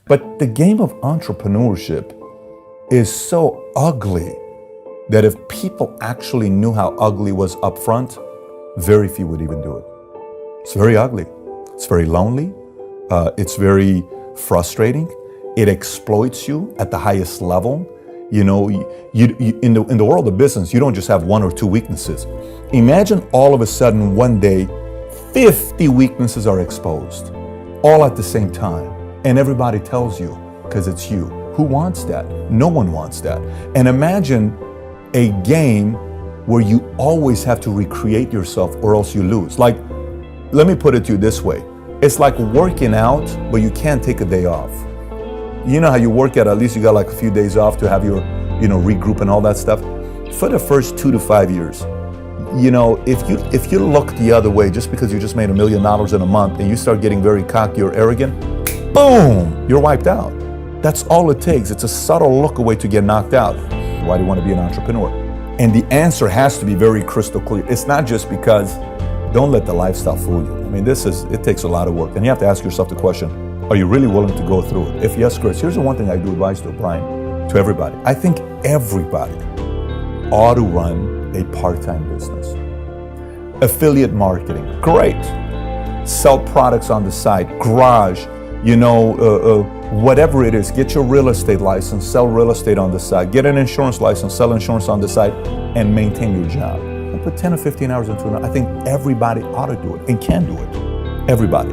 But the game of entrepreneurship is so ugly that if people actually knew how ugly it was up front, very few would even do it. It's very ugly. It's very lonely. It's very frustrating. It exploits you at the highest level. You know, in the world of business, you don't just have one or two weaknesses. Imagine all of a sudden one day, 50 weaknesses are exposed, all at the same time. And everybody tells you, because it's you. Who wants that? No one wants that. And imagine a game where you always have to recreate yourself or else you lose. Like, let me put it to you this way. It's like working out, but you can't take a day off. You know how you work out, at least you got like a few days off to have your, regroup and all that stuff. For the first 2 to 5 years, if you look the other way just because you just made $1 million in a month and you start getting very cocky or arrogant, boom, you're wiped out. That's all it takes. It's a subtle look away to get knocked out. Why do you want to be an entrepreneur? And the answer has to be very crystal clear. It's not just because, don't let the lifestyle fool you. I mean, it takes a lot of work. And you have to ask yourself the question, are you really willing to go through it? If yes, Chris, here's the one thing I do advise to Brian, to everybody. I think everybody ought to run a part-time business. Affiliate marketing, great. Sell products on the side, garage, whatever it is, get your real estate license, sell real estate on the side, get an insurance license, sell insurance on the side, and maintain your job. And put 10 or 15 hours into it. I think everybody ought to do it and can do it. Everybody.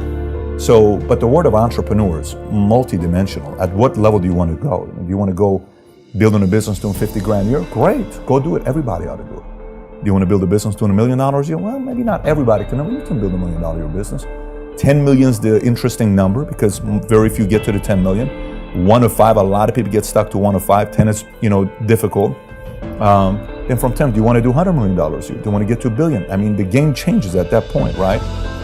So, but the word of entrepreneur is multidimensional. At what level do you want to go? Do you want to go building a business doing 50 grand a year? Great, go do it. Everybody ought to do it. Do you want to build a business doing $1 million a year? Well, maybe not everybody can. You can build $1 million a year business. 10 million is the interesting number because very few get to the 10 million. 1 of 5, a lot of people get stuck to 1 of 5. 10 is, difficult. Then from 10, do you want to do $100 million a year? Do you want to get to $1 billion? I mean, the game changes at that point, right?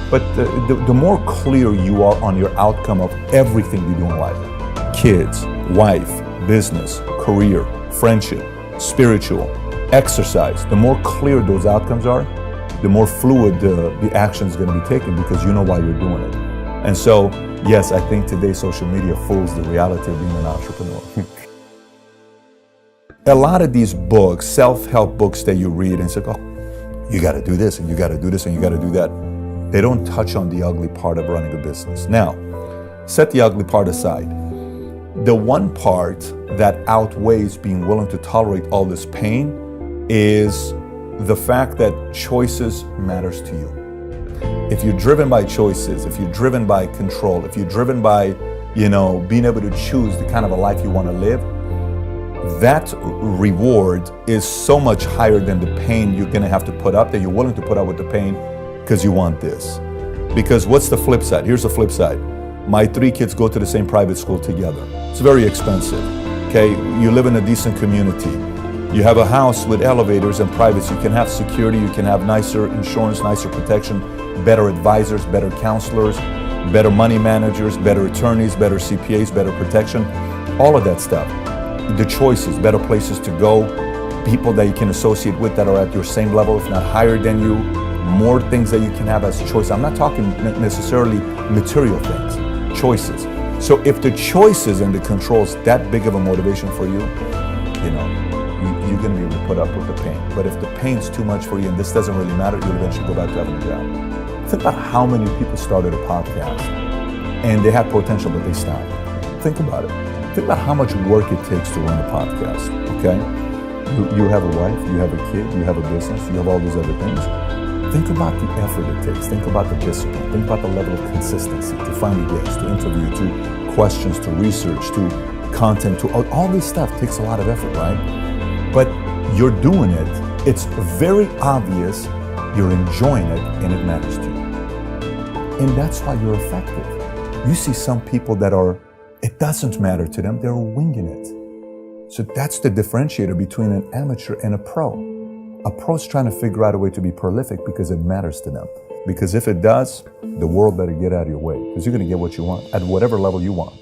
But the more clear you are on your outcome of everything you do in life, kids, wife, business, career, friendship, spiritual, exercise, the more clear those outcomes are, the more fluid the action is going to be taken because you know why you're doing it. And so, yes, I think today social media fools the reality of being an entrepreneur. A lot of these books, self-help books that you read and say, oh, you got to do this and you got to do this and you got to do that. They don't touch on the ugly part of running a business. Now, set the ugly part aside. The one part that outweighs being willing to tolerate all this pain is the fact that choices matters to you. If you're driven by choices, if you're driven by control, if you're driven by, being able to choose the kind of a life you want to live, that reward is so much higher than the pain you're going to have to put up, that you're willing to put up with the pain because you want this. Because what's the flip side? Here's the flip side. My 3 kids go to the same private school together. It's very expensive. Okay, you live in a decent community. You have a house with elevators and privacy. You can have security, you can have nicer insurance, nicer protection, better advisors, better counselors, better money managers, better attorneys, better CPAs, better protection, all of that stuff. The choices, better places to go, people that you can associate with that are at your same level, if not higher than you, more things that you can have as choice. I'm not talking necessarily material things, choices. So if the choices and the controls that big of a motivation for you, you're going to be able to put up with the pain. But if the pain's too much for you and this doesn't really matter, you'll eventually go back to having a job. Think about how many people started a podcast and they had potential, but they stopped. Think about it. Think about how much work it takes to run a podcast, okay? You have a wife, you have a kid, you have a business, you have all these other things. Think about the effort it takes. Think about the discipline. Think about the level of consistency to find the guests, to interview, to questions, to research, to content, to all this stuff takes a lot of effort, right? But you're doing it. It's very obvious you're enjoying it and it matters to you. And that's why you're effective. You see some people that it doesn't matter to them, they're winging it. So that's the differentiator between an amateur and a pro. A pro's trying to figure out a way to be prolific because it matters to them. Because if it does, the world better get out of your way because you're going to get what you want at whatever level you want.